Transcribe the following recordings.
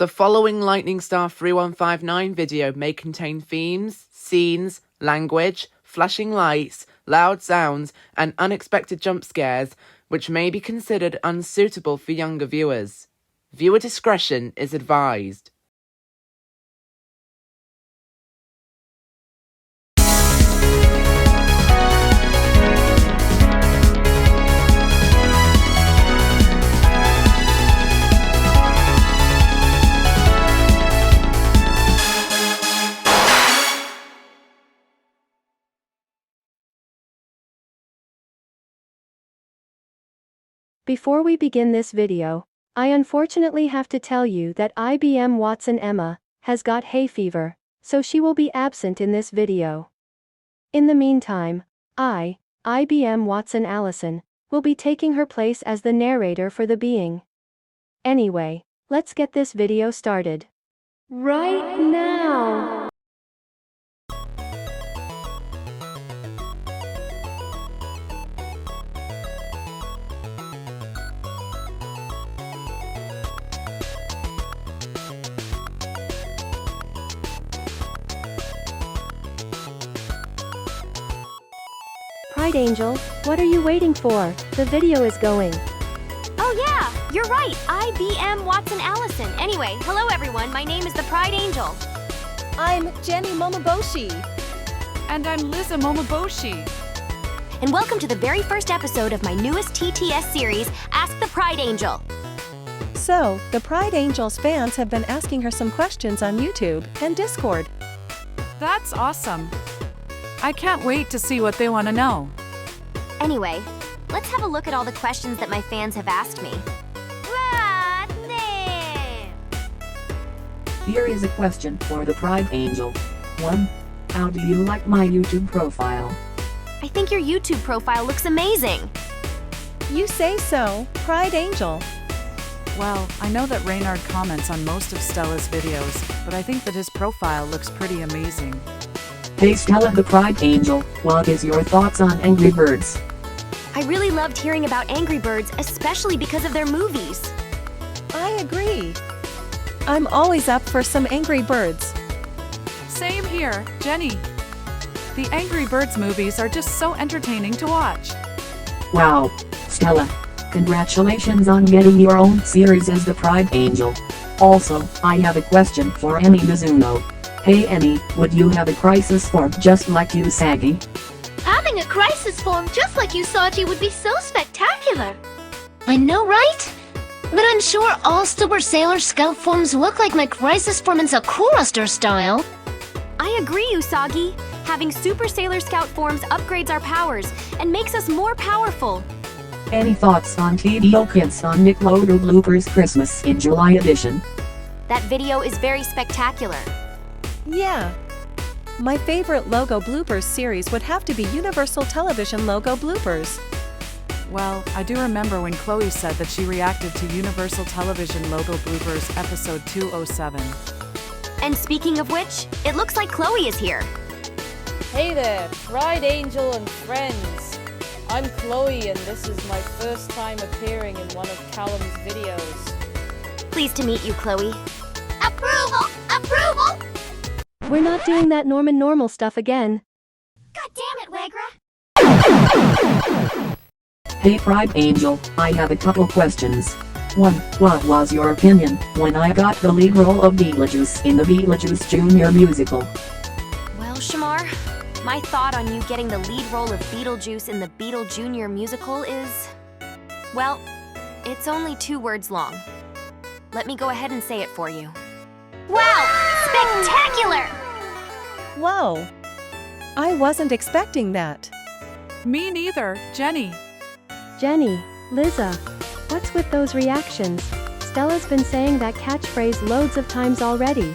The following Lightning Star 3159 video may contain themes, scenes, language, flashing lights, loud sounds, and unexpected jump scares, which may be considered unsuitable for younger viewers. Viewer discretion is advised. Before we begin this video, I unfortunately have to tell you that IBM Watson Emma has got hay fever, so she will be absent in this video. In the meantime, IBM Watson Allison, will be taking her place as the narrator for the being. Anyway, let's get this video started. Right now! Pride Angel, what are you waiting for? The video is going. Oh yeah, you're right, IBM Watson Allison. Anyway, hello everyone, my name is the Pride Angel. I'm Jenny Momoboshi. And I'm Liza Momoboshi. And welcome to the very first episode of my newest TTS series, Ask the Pride Angel. So, the Pride Angel's fans have been asking her some questions on YouTube and Discord. That's awesome. I can't wait to see what they want to know. Anyway, let's have a look at all the questions that my fans have asked me. Here is a question for the Pride Angel. 1. How do you like my YouTube profile? I think your YouTube profile looks amazing. You say so, Pride Angel. Well, I know that Reynard comments on most of Stella's videos, but I think that his profile looks pretty amazing. Hey Stella the Pride Angel, what is your thoughts on Angry Birds? I really loved hearing about Angry Birds, especially because of their movies. I agree. I'm always up for some Angry Birds. Same here, Jenny. The Angry Birds movies are just so entertaining to watch. Wow, Stella. Congratulations on getting your own series as the Pride Angel. Also, I have a question for Emi Mizuno. Hey Emi, would you have a crisis form just like Usagi? Having a crisis form just like Usagi would be so spectacular. I know, right? But I'm sure all Super Sailor Scout forms look like my crisis form in Sakura style. I agree, Usagi. Having Super Sailor Scout forms upgrades our powers and makes us more powerful. Any thoughts on TDO Kids on Nickelodeon Bloopers Christmas in July edition? That video is very spectacular. Yeah. My favorite logo bloopers series would have to be Universal Television logo bloopers. Well, I do remember when Chloe said that she reacted to Universal Television logo bloopers episode 207. And speaking of which, it looks like Chloe is here. Hey there, Pride Angel and friends. I'm Chloe and this is my first time appearing in one of Callum's videos. Pleased to meet you, Chloe. Approval! Approval! We're not doing that normal stuff again. God damn it, Wagra! Hey Pride Angel, I have a couple questions. 1. What was your opinion when I got the lead role of Beetlejuice in the Beetlejuice Jr. musical? Well, Shamar, my thought on you getting the lead role of Beetlejuice in the Beetle Jr. musical is... well, it's only 2 words long. Let me go ahead and say it for you. Wow! Spectacular! Whoa. I wasn't expecting that. Me neither, Jenny. Jenny, Liza, what's with those reactions? Stella's been saying that catchphrase loads of times already.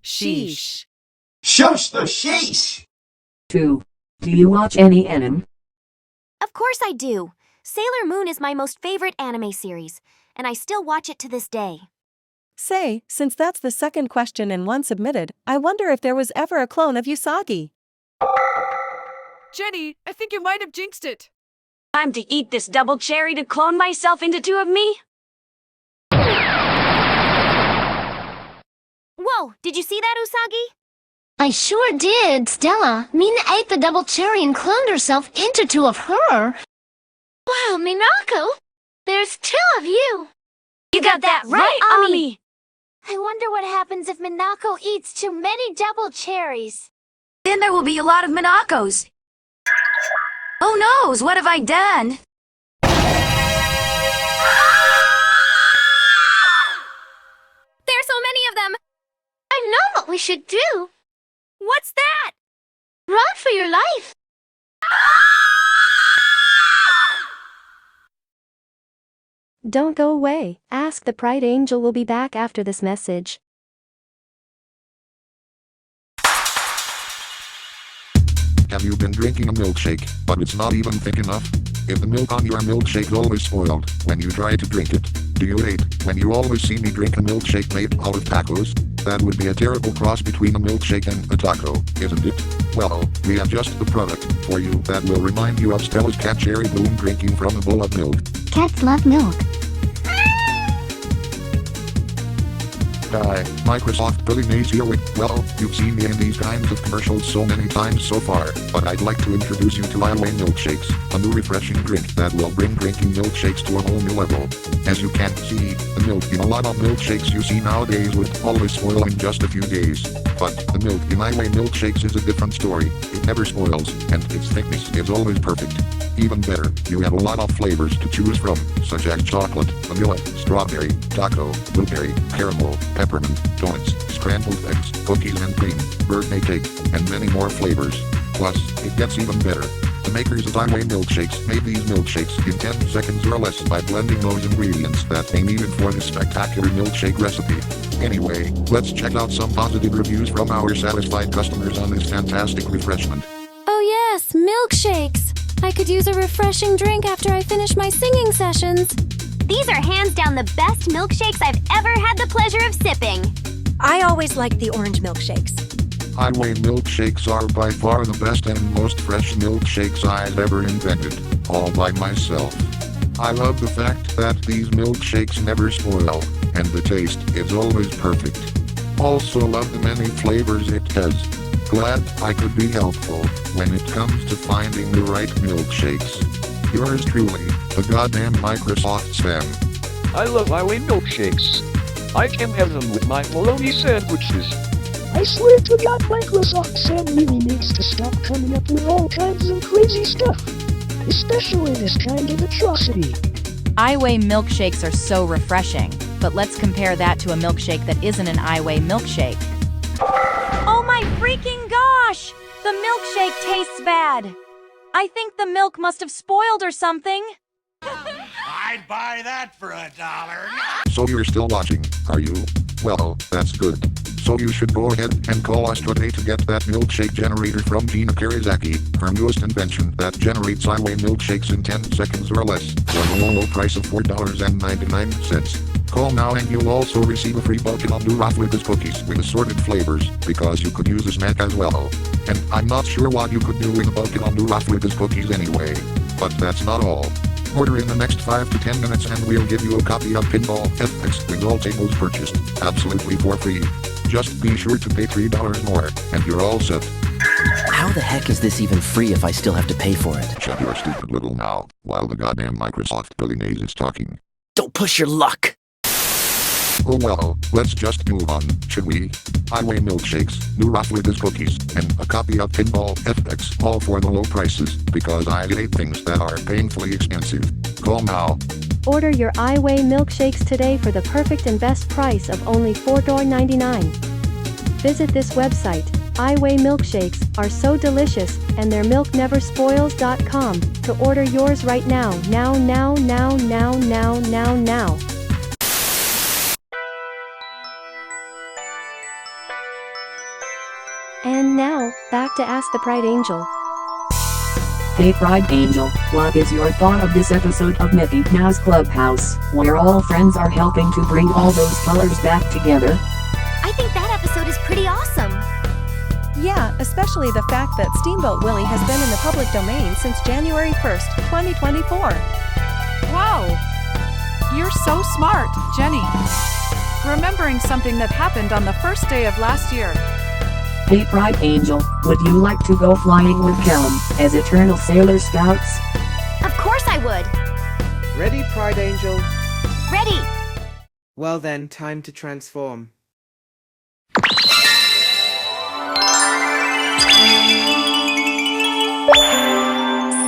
Sheesh. Shush the sheesh! 2. Do you watch any anime? Of course I do. Sailor Moon is my most favorite anime series, and I still watch it to this day. Say, since that's the second question and one submitted, I wonder if there was ever a clone of Usagi. Jenny, I think you might have jinxed it. Time to eat this double cherry to clone myself into 2 of me? Whoa, did you see that, Usagi? I sure did, Stella. Mina ate the double cherry and cloned herself into two of her. Wow, Minako! There's two of you! You got that right, Ami! I wonder what happens if Minako eats too many double cherries. Then there will be a lot of Minakos. Oh noes, what have I done? There's so many of them! I know what we should do! What's that? Run for your life! Don't go away. Ask the Pride Angel will be back after this message. Have you been drinking a milkshake, but it's not even thick enough? If the milk on your milkshake is always spoiled when you try to drink it, do you hate when you always see me drink a milkshake made out of tacos? That would be a terrible cross between a milkshake and a taco, isn't it? Well, we have just the product for you that will remind you of Stella's cat Cherry Bloom drinking from a bowl of milk. Cats love milk. Hi, Microsoft Billy Mays here with, well, you've seen me in these kinds of commercials so many times so far, but I'd like to introduce you to Highway Milkshakes, a new refreshing drink that will bring drinking milkshakes to a whole new level. As you can see, the milk in a lot of milkshakes you see nowadays would always spoil in just a few days. But the milk in Highway Milkshakes is a different story. It never spoils, and its thickness is always perfect. Even better, you have a lot of flavors to choose from, such as chocolate, vanilla, strawberry, taco, blueberry, caramel, peppermint, donuts, scrambled eggs, cookies and cream, birthday cake, and many more flavors. Plus, it gets even better. The makers of Highway Milkshakes made these milkshakes in 10 seconds or less by blending those ingredients that they needed for this spectacular milkshake recipe. Anyway, let's check out some positive reviews from our satisfied customers on this fantastic refreshment. Oh yes, milkshakes! I could use a refreshing drink after I finish my singing sessions. These are hands down the best milkshakes I've ever had the pleasure of sipping. I always liked the orange milkshakes. Highway Milkshakes are by far the best and most fresh milkshakes I've ever invented, all by myself. I love the fact that these milkshakes never spoil, and the taste is always perfect. Also love the many flavors it has. Glad I could be helpful when it comes to finding the right milkshakes. Yours truly, the goddamn Microsoft Sam. I love Highway Milkshakes. I can have them with my bologna sandwiches. I swear to God, Microsoft Sam really needs to stop coming up with all kinds of crazy stuff. Especially this kind of atrocity. Highway milkshakes are so refreshing, but let's compare that to a milkshake that isn't an Highway milkshake. Oh my freaking gosh! The milkshake tastes bad. I think the milk must have spoiled or something. I'd buy that for $1. So you're still watching, are you? Well, that's good. So you should go ahead and call us today to get that milkshake generator from Gianna Karizaki, her newest invention that generates Highway milkshakes in 10 seconds or less, for the low price of $4.99. Call now and you'll also receive a free bucket of new Raffles cookies with assorted flavors, because you could use a snack as well. And I'm not sure what you could do with a bucket of new Raffles cookies anyway. But that's not all. Order in the next 5 to 10 minutes and we'll give you a copy of Pinball FX with all tables purchased, absolutely for free. Just be sure to pay $3 more, and you're all set. How the heck is this even free if I still have to pay for it? Shut your stupid little mouth, while the goddamn Microsoft Billy Mays is talking. Don't push your luck! Oh well, let's just move on, should we? Highway milkshakes, new Raffles cookies, and a copy of Pinball FX, all for the low prices, because I hate things that are painfully expensive. Call now. Order your Highway milkshakes today for the perfect and best price of only $4.99. Visit this website. Highway milkshakes are so delicious, and their milk never spoils.com to order yours right now. Now. And now, back to Ask the Pride Angel. Hey Pride Angel, what is your thought of this episode of Mickey Mouse Clubhouse, where all friends are helping to bring all those colors back together? I think that episode is pretty awesome. Yeah, especially the fact that Steamboat Willie has been in the public domain since January 1st, 2024. Wow! You're so smart, Jenny. remembering something that happened on the first day of last year. Hey Pride Angel, would you like to go flying with Callum as Eternal Sailor Scouts? Of course I would. Ready, Pride Angel? Ready! Well then, time to transform.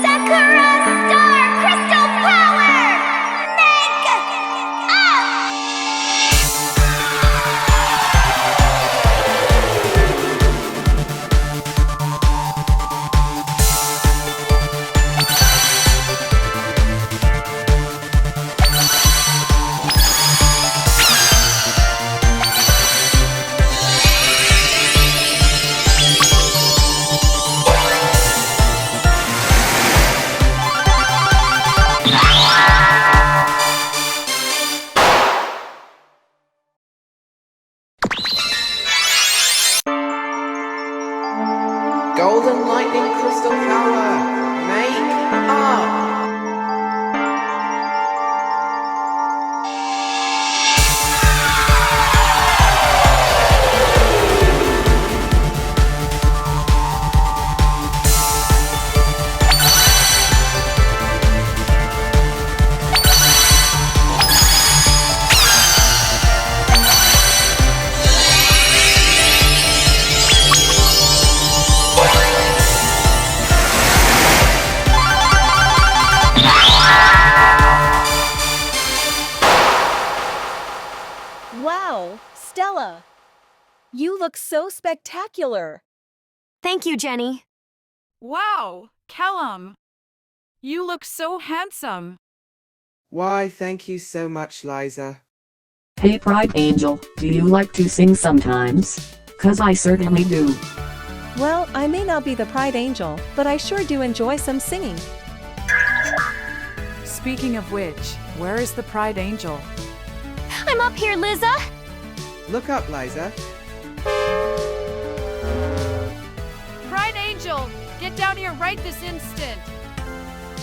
Sakura Star Crystal Power! Make up! Golden lightning crystal power. Make up. Wow, Stella! You look so spectacular! Thank you, Jenny. Wow, Callum! You look so handsome. Why, thank you so much, Liza. Hey Pride Angel, do you like to sing sometimes? 'Cause I certainly do. Well, I may not be the Pride Angel, but I sure do enjoy some singing. Speaking of which, where is the Pride Angel? I'm up here, Liza! Look up, Liza. Pride Angel, get down here right this instant.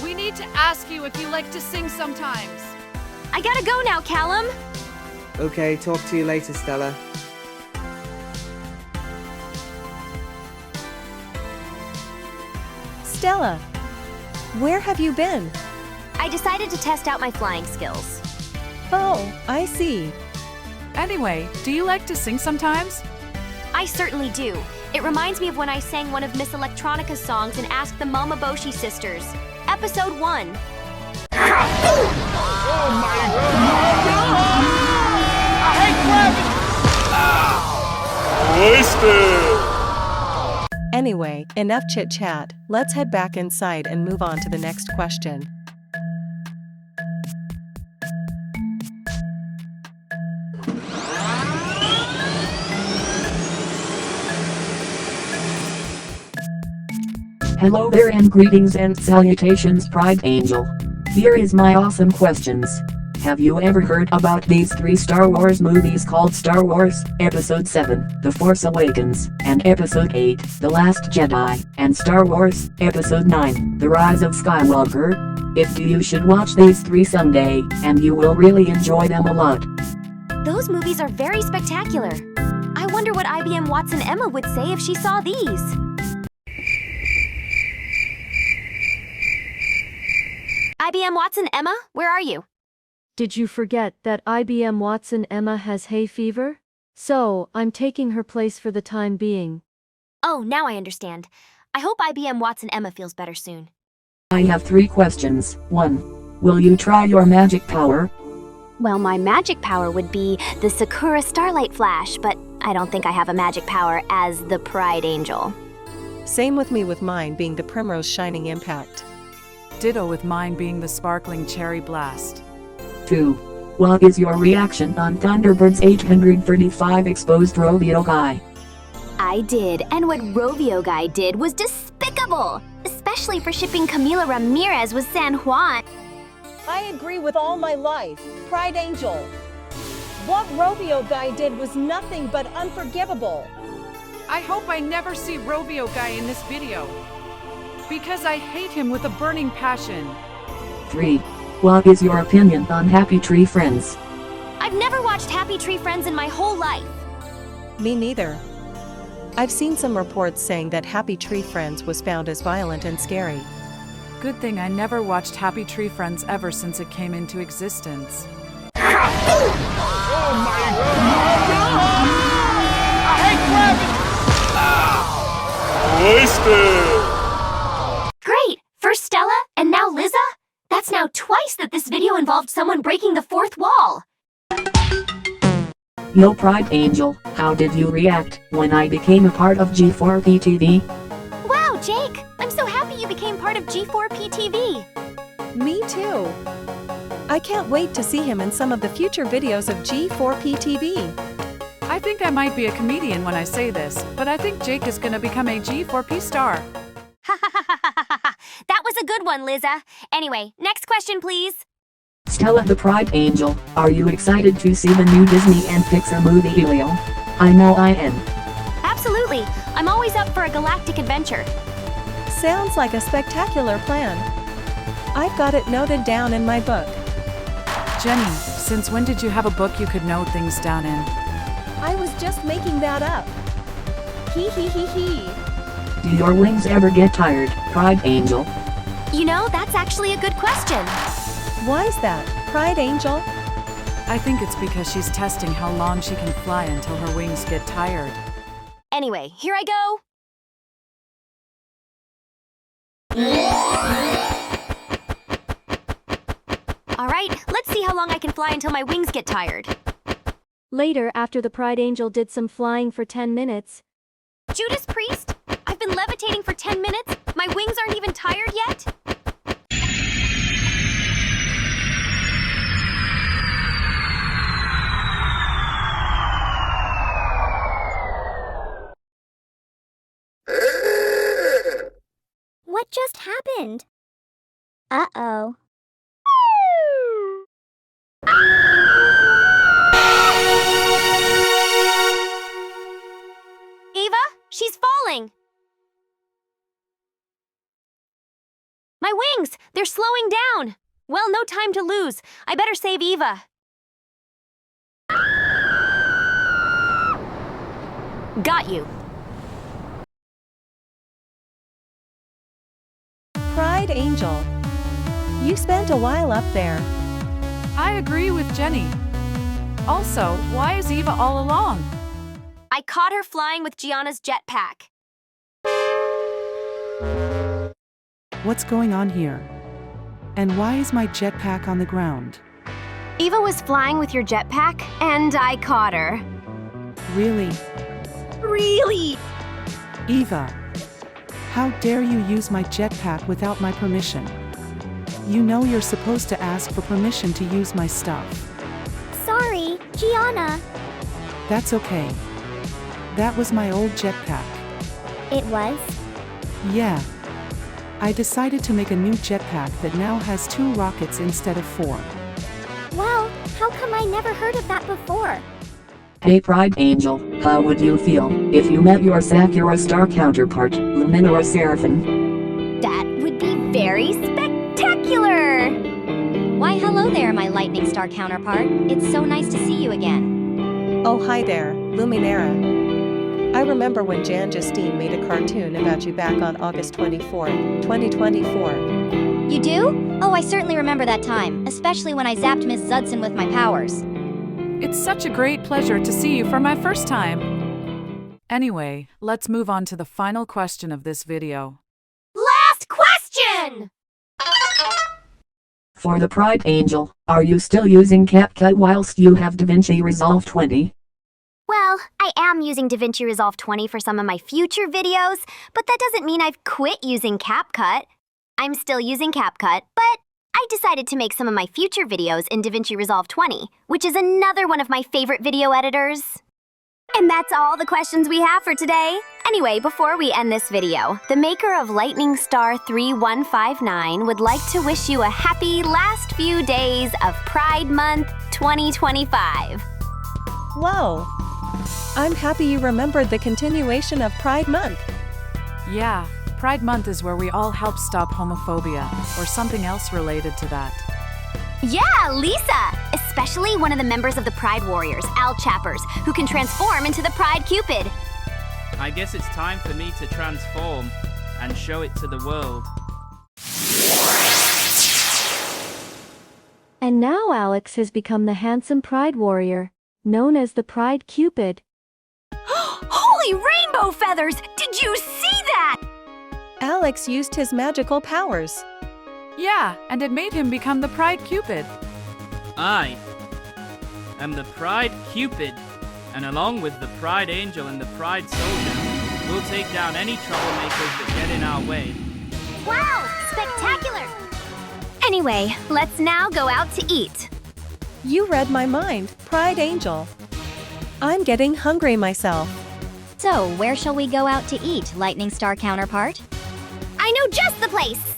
We need to ask you if you like to sing sometimes. I gotta go now, Callum. Okay, talk to you later, Stella. Stella, where have you been? I decided to test out my flying skills. Oh, I see. Anyway, do you like to sing sometimes? I certainly do. It reminds me of when I sang one of Miss Electronica's songs and asked the Momoboshi sisters. Episode 1. Oh my God! I hate gravity! Wasted! Anyway, enough chit-chat. Let's head back inside and move on to the next question. Hello there and greetings and salutations Pride Angel. Here is my awesome questions. Have you ever heard about these 3 Star Wars movies called Star Wars, Episode 7, The Force Awakens, and Episode 8, The Last Jedi, and Star Wars, Episode 9, The Rise of Skywalker? If you should watch these 3 someday, and you will really enjoy them a lot. Those movies are very spectacular. I wonder what IBM Watson Emma would say if she saw these. IBM Watson Emma, where are you? Did you forget that IBM Watson Emma has hay fever? So, I'm taking her place for the time being. Oh, now I understand. I hope IBM Watson Emma feels better soon. I have 3 questions. 1. Will you try your magic power? Well, my magic power would be the Sakura Starlight Flash, but I don't think I have a magic power as the Pride Angel. Same with me with mine being the Primrose Shining Impact. Ditto with mine being the Sparkling Cherry Blast. 2. What is your reaction on Thunderbird's 835 exposed Rovio guy? I did, and what Rovio guy did was despicable, especially for shipping Camila Ramirez with San Juan. I agree with all my life, Pride Angel. What Rovio guy did was nothing but unforgivable. I hope I never see Rovio guy in this video, because I hate him with a burning passion. 3. What is your opinion on Happy Tree Friends? I've I've never watched Happy Tree Friends in my whole life. Me neither. I've seen some reports saying that Happy Tree Friends was found as violent and scary. Good thing I never watched Happy Tree Friends ever since it came into existence. Oh my god! I hate gravity! Wasted! Great! First Stella, and now Liza? That's now twice that this video involved someone breaking the fourth wall. Yo Pride Angel, how did you react when I became a part of G4PTV? Wow, Jake! I'm so happy you became part of G4PTV. Me too. I can't wait to see him in some of the future videos of G4PTV. I think I might be a comedian when I say this, but I think Jake is gonna become a G4P star. That was a good one, Liza. Anyway, next question, please. Stella the Pride Angel, are you excited to see the new Disney and Pixar movie Elio? I know I am. Absolutely. I'm always up for a galactic adventure. Sounds like a spectacular plan. I've got it noted down in my book. Jenny, since when did you have a book you could note things down in? I was just making that up. Hee hee hee hee. Do your wings ever get tired, Pride Angel? You know, that's actually a good question. Why's that, Pride Angel? I think it's because she's testing how long she can fly until her wings get tired. Anyway, here I go. Alright, let's see how long I can fly until my wings get tired. Later, after the Pride Angel did some flying for 10 minutes. Judas Priest? I've been levitating for 10 minutes? My wings aren't even tired yet? What just happened? Uh-oh. Eva, she's falling! My wings! They're slowing down! Well, no time to lose. I better save Eva. Got you. Pride Angel. You spent a while up there. I agree with Jenny. Also, why is Eva all along? I caught her flying with Gianna's jetpack. What's going on here? And why is my jetpack on the ground? Eva was flying with your jetpack, and I caught her. Really? Really? Eva, how dare you use my jetpack without my permission? You know you're supposed to ask for permission to use my stuff. Sorry, Gianna. That's okay. That was my old jetpack. It was? Yeah. I decided to make a new jetpack that now has 2 rockets instead of 4. Well, how come I never heard of that before? Hey Pride Angel, how would you feel if you met your Sakura star counterpart, Lumin or Seraphim? That would be very spectacular! Why, hello there, my lightning star counterpart. It's so nice to see you again. Oh, hi there, Luminera. I remember when Jan Justine made a cartoon about you back on August 24, 2024. You do? Oh, I certainly remember that time, especially when I zapped Miss Zudson with my powers. It's such a great pleasure to see you for my first time. Anyway, let's move on to the final question of this video. Last question! For the Pride Angel, are you still using CapCut whilst you have DaVinci Resolve 20? Well, I am using DaVinci Resolve 20 for some of my future videos, but that doesn't mean I've quit using CapCut. I'm still using CapCut, but I decided to make some of my future videos in DaVinci Resolve 20, which is another one of my favorite video editors. And that's all the questions we have for today. Anyway, before we end this video, the maker of Lightning Star 3159 would like to wish you a happy last few days of Pride Month 2025. Whoa! I'm happy you remembered the continuation of Pride Month. Yeah, Pride Month is where we all help stop homophobia, or something else related to that. Yeah, Lisa! Especially one of the members of the Pride Warriors, Al Chappers, who can transform into the Pride Cupid. I guess it's time for me to transform and show it to the world. And now Alex has become the handsome Pride Warrior, known as the Pride Cupid. Holy rainbow feathers! Did you see that? Alex used his magical powers. Yeah, and it made him become the Pride Cupid. I am the Pride Cupid, and along with the Pride Angel and the Pride Soldier, we'll take down any troublemakers that get in our way. Wow! Spectacular! Anyway, let's now go out to eat. You read my mind, Pride Angel. I'm getting hungry myself. So, where shall we go out to eat, Lightning Star counterpart? I know just the place!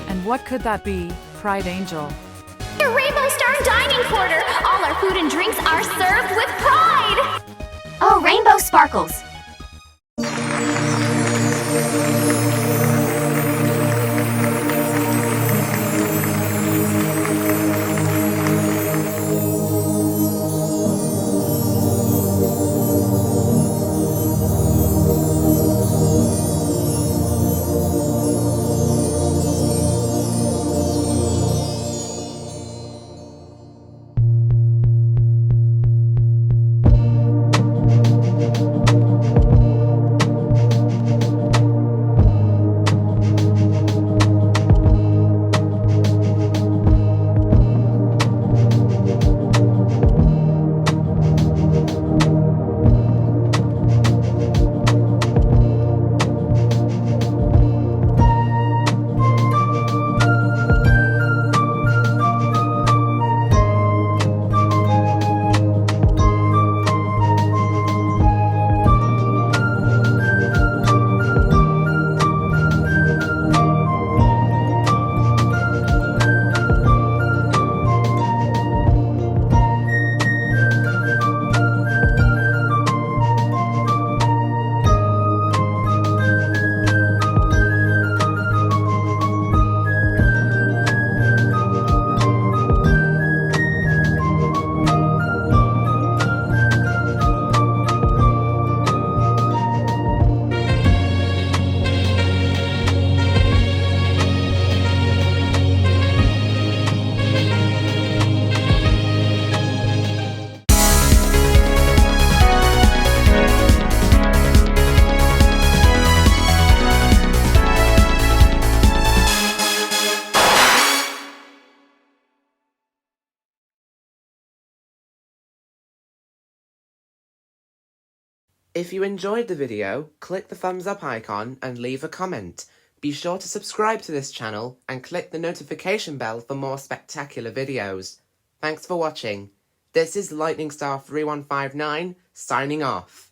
And what could that be, Pride Angel? The Rainbow Star Dining Quarter! All our food and drinks are served with pride! Oh, rainbow sparkles! If you enjoyed the video, click the thumbs up icon and leave a comment. Be sure to subscribe to this channel and click the notification bell for more spectacular videos. Thanks for watching. This is Lightning Star 3159 signing off.